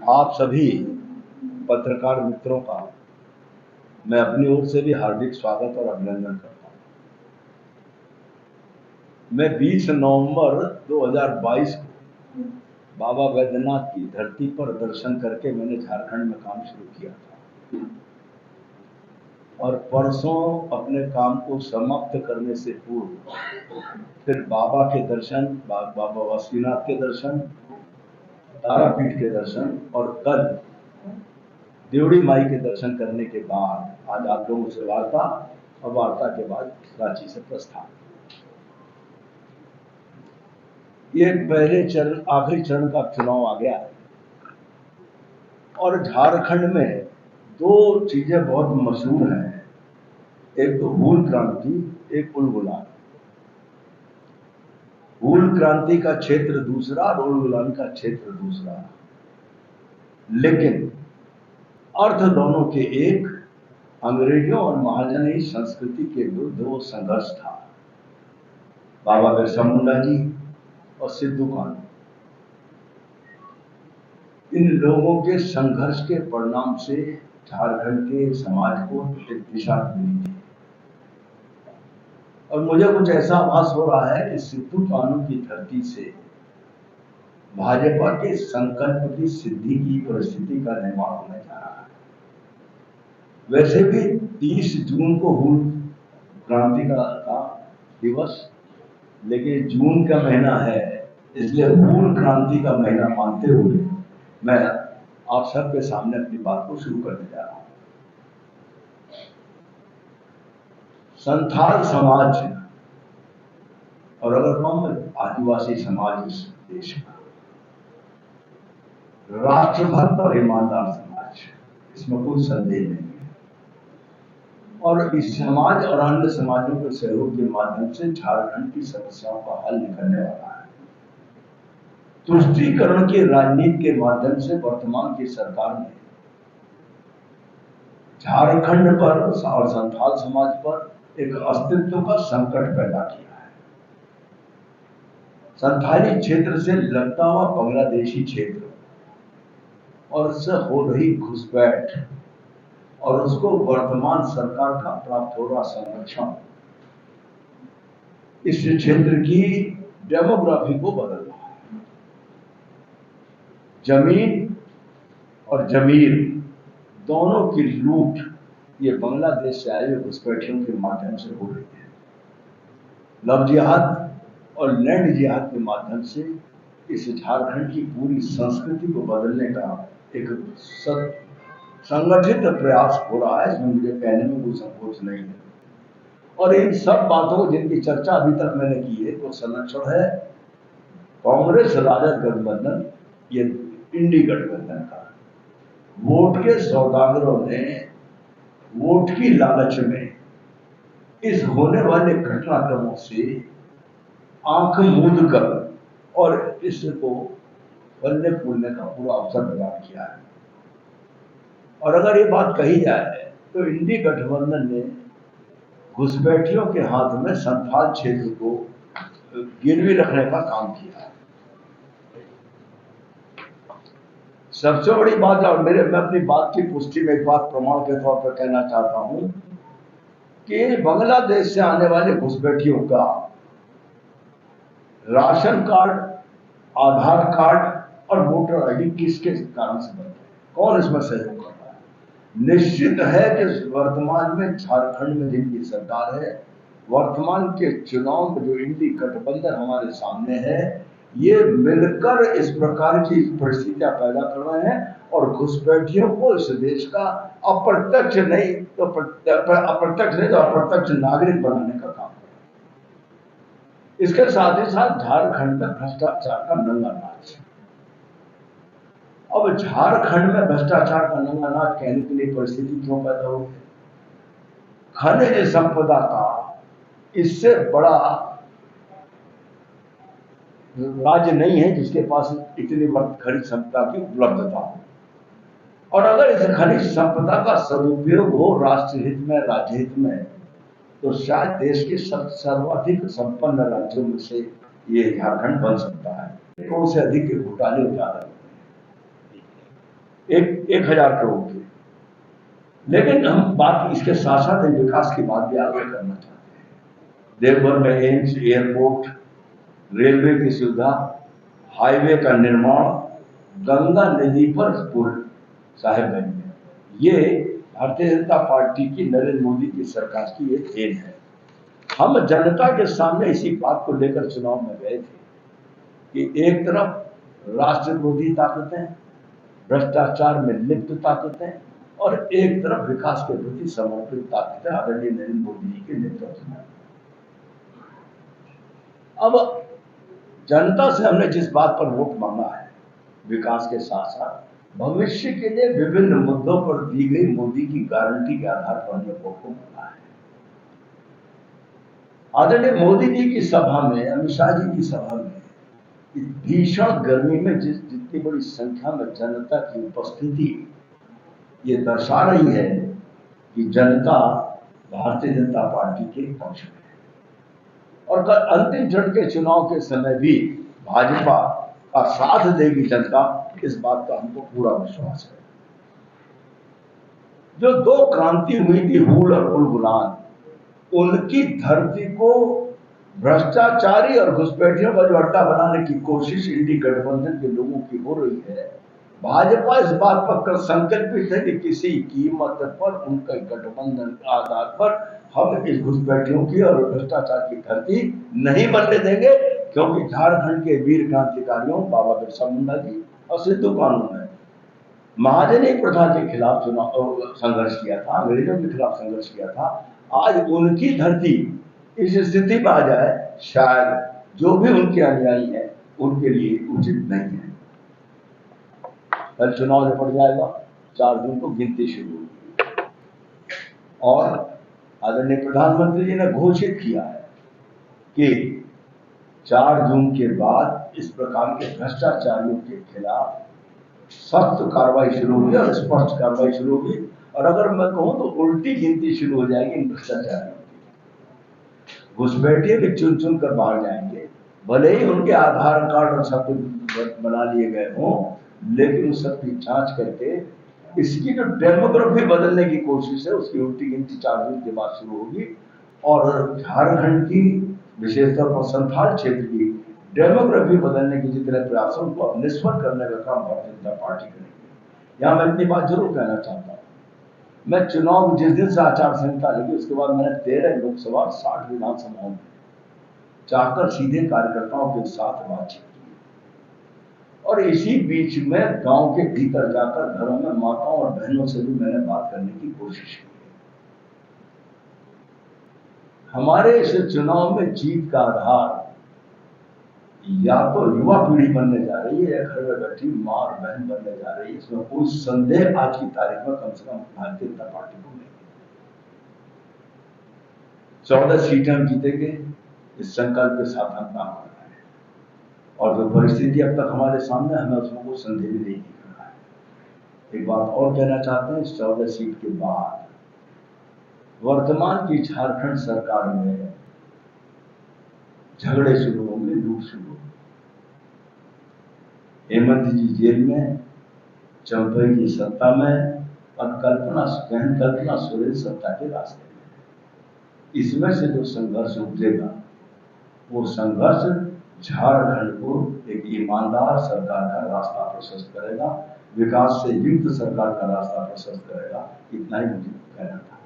आप सभी पत्रकार मित्रों का मैं अपनी ओर से भी हार्दिक स्वागत और अभिनंदन करता हूं। मैं 20 नवंबर 2022 को बाबा बैद्यनाथ की धरती पर दर्शन करके मैंने झारखंड में काम शुरू किया था और परसों अपने काम को समाप्त करने से पूर्व फिर बाबा के दर्शन, बाबा वासुकीनाथ के दर्शन, तारापीठ के दर्शन और कल देवड़ी माई के दर्शन करने के बाद आज आप लोगों से वार्ता और वार्ता के बाद रांची से प्रस्थान। ये पहले चरण आखिरी चरण का चुनाव आ गया है और झारखंड में दो चीजें बहुत मशहूर हैं, एक तो हूल क्रांति, एक उलगुलान। हूल क्रांति का क्षेत्र दूसरा और उलगुलान का क्षेत्र दूसरा, लेकिन अर्थ दोनों के एक। अंग्रेजों और महाजनी संस्कृति के विरुद्ध वो संघर्ष था। बाबा बिरसा मुंडा जी और सिद्धू कान्हू, इन लोगों के संघर्ष के परिणाम से झारखंड के समाज को एक दिशा मिली थी और मुझे कुछ ऐसा आभास हो रहा है कि सिद्धू कान्हू की धरती से भाजपा के संकल्प की सिद्धि की परिस्थिति का निर्माण होने जा रहा है। वैसे भी 30 जून को हूल क्रांति का दिवस, लेकिन जून का महीना है, इसलिए हूल क्रांति का महीना मानते हुए मैं आप सबके सामने अपनी बात को शुरू करने जा रहा हूं। संथाल समाज और अगर कहूं आदिवासी समाज इस देश का राष्ट्रभक्त और ईमानदार समाज, इसमें कोई संदेह नहीं है और इस समाज और अन्य समाजों के सहयोग के माध्यम से झारखंड की समस्याओं का हल निकलने वाला है। तुष्टीकरण की राजनीति के माध्यम से वर्तमान की सरकार ने झारखंड पर और संथाल समाज पर एक अस्तित्व का संकट पैदा किया है। संथाली क्षेत्र से लगता हुआ बांग्लादेशी क्षेत्र और उससे हो रही घुसपैठ और उसको वर्तमान सरकार का प्राप्त हो रहा संरक्षण इस क्षेत्र की डेमोग्राफी को बदल रहा है। जमीन और जमीर दोनों की लूट ये बांग्लादेश से आए घुसपैठियों के माध्यम से हो रही है। लव जिहाद और लैंड जिहाद के माध्यम से इस झारखंड की पूरी संस्कृति को बदलने का एक संगठित प्रयास हो रहा है, इसमें मुझे कहने में कोई संकोच नहीं है। और इन सब बातों जिनकी चर्चा अभी तक मैंने की है, तो संरक्षण है कांग्रेस राजद गठबंधन, ये इंडी गठबंधन का। वोट के सौदागरों ने वोट की लालच में इस होने वाले घटनाक्रमों से आंख मूंद कर और इसको फलने फूलने का पूरा अवसर प्रदान किया है। और अगर ये बात कही जाए तो इंडी गठबंधन ने घुसपैठियों के हाथ में संथाल क्षेत्र को गिरवी रखने का काम किया है। सबसे बड़ी बात, और मैं अपनी बात की पुष्टि में एक बात प्रमाण के तौर पर कहना चाहता हूं कि बांग्लादेश से आने वाले घुसपैठियों का राशन कार्ड, आधार कार्ड और वोटर आईडी किसके कारण से बनते हैं? कौन इसमें सहयोग कर रहा है? निश्चित है कि वर्तमान में झारखंड में जिनकी सरकार है, वर्तमान के चुनाव में जो इंडी गठबंधन हमारे सामने है, ये मिलकर इस प्रकार की परिस्थितियां पैदा कर रहे हैं और घुसपैठियों को इस देश का अप्रत्यक्ष नहीं तो अप्रत्यक्ष नागरिक बनाने का काम है। इसके साथ ही साथ झारखंड में भ्रष्टाचार का नंगा नाच। अब झारखंड में भ्रष्टाचार का नंगा नाच कहने के लिए परिस्थिति क्यों पैदा हो गई? खनिज संपदा का इससे बड़ा राज्य नहीं है जिसके पास इतनी खनिज संपदा की उपलब्धता हो। और अगर इस खनिज संपदा का सदुपयोग हो राष्ट्र हित में, राज्य हित में, तो शायद देश के सर्वाधिक संपन्न राज्यों में से ये झारखंड बन सकता है। करोड़ से अधिक के घोटाले उजागर होते हैं। एक 1,000 करोड़ के। लेकिन हम बात इसके साथ साथ विकास की बात भी आगे करना चाहते हैं। देवघर में एम्स, एयरपोर्ट, रेलवे की सुविधा, हाईवे का निर्माण, गंगा नदी पर पुल साहेबगंज में, ये भारतीय जनता पार्टी की, नरेंद्र मोदी की सरकार की एक देन है। हम जनता के सामने इसी बात को लेकर चुनाव में गए थे कि एक तरफ राष्ट्र विरोधी ताकतें, भ्रष्टाचार में लिप्त ताकतें, और एक तरफ विकास के प्रति समर्पित ताकतें आदरणीय नरेंद्र मोदी जी के नेतृत्व में। अब जनता से हमने जिस बात पर वोट मांगा है, विकास के साथ साथ भविष्य के लिए विभिन्न मुद्दों पर दी गई मोदी की गारंटी के आधार पर हमने वोट को मांगा है। आदरणीय मोदी जी की सभा में, अमित शाह जी की सभा में, भीषण गर्मी में जितनी बड़ी संख्या में जनता की उपस्थिति, ये दर्शा रही है कि जनता भारतीय जनता पार्टी के पक्ष में है। और कल अंतिम चरण के चुनाव के समय भी भाजपा का साथ देगी जनता, इस बात का हमको पूरा विश्वास है। जो 2 क्रांति हुई थी, हूल और उलगुलान, उनकी धरती को भ्रष्टाचारी और घुसपैठियों का जो अड्डा बनाने की कोशिश इंडी गठबंधन के लोगों की हो रही है, भाजपा इस बात पर संकल्पित है कि किसी कीमत पर उनके गठबंधन के आधार पर हम इस घुसपैठियों की और भ्रष्टाचार की धरती नहीं बनने देंगे। क्योंकि झारखंड के वीर क्रांतिकारियों बाबा बिरसा मुंडा जी और सिद्धू कानू ने महाजनी प्रथा के खिलाफ संघर्ष किया था, अंग्रेजों के खिलाफ संघर्ष किया था। आज उनकी धरती इस स्थिति में आ जाए, शायद जो भी उनके अनुयायी है उनके लिए उचित नहीं है। कल चुनाव निपट जाएगा, 4 जून को गिनती शुरू होगी, और आदरणीय प्रधानमंत्री जी ने घोषित किया है कि 4 जून के बाद इस प्रकार के भ्रष्टाचारियों के खिलाफ सख्त कार्रवाई शुरू होगी और स्पष्ट कार्रवाई शुरू होगी। और अगर मैं कहूं तो उल्टी गिनती शुरू हो जाएगी इन भ्रष्टाचारियों की। घुसपैठिए भी चुन चुन कर बाहर जाएंगे, भले ही उनके आधार कार्ड और सब कुछ बना लिए गए हों, लेकिन उस सब की जांच करके इसकी जो डेमोग्राफी बदलने की कोशिश है, उसकी उल्टी गिनती 4 जून के बाद शुरू होगी। और झारखंड की, विशेषतौर पर संथाल क्षेत्र की डेमोग्राफी बदलने के जितने प्रयासों को अब निष्फल करने का काम भारतीय जनता पार्टी करेगी। यहां मैं इतनी बात जरूर कहना चाहता हूं, मैं चुनाव जिस दिन से आचार संहिता लगी उसके बाद मैंने 13 लोकसभा, 60 विधानसभाओं में जाकर सीधे कार्यकर्ताओं के साथ बातचीत की, और इसी बीच में गांव के भीतर जाकर घरों में माताओं और बहनों से भी मैंने बात करने की कोशिश की। हमारे इस चुनाव में जीत का आधार या तो युवा पीढ़ी बनने जा रही है, या घर में बैठी मां और बहन बनने जा रही है, इसमें कोई संदेह आज की तारीख में कम से कम भारतीय जनता पार्टी को नहीं। 14 सीटें हम जीतेंगे, इस संकल्प के साथ हम काम कर रहे हैं, और जो परिस्थिति अब तक हमारे सामने, हमें उसमें कोई संदेह भी नहीं दिख रहा है। एक बात और कहना चाहते हैं, इस 14 सीट के बाद वर्तमान की झारखंड सरकार में झगड़े शुरू होंगे, लूट शुरू होगी। हेमंत जी जेल में, चंपई जी सत्ता में, और कल्पना सोरेन सत्ता के रास्ते में। इसमें से जो संघर्ष उभरेगा, वो संघर्ष झारखंड को एक ईमानदार सरकार का रास्ता प्रशस्त करेगा, विकास से युक्त सरकार का रास्ता प्रशस्त करेगा। इतना ही मुझे कहना था।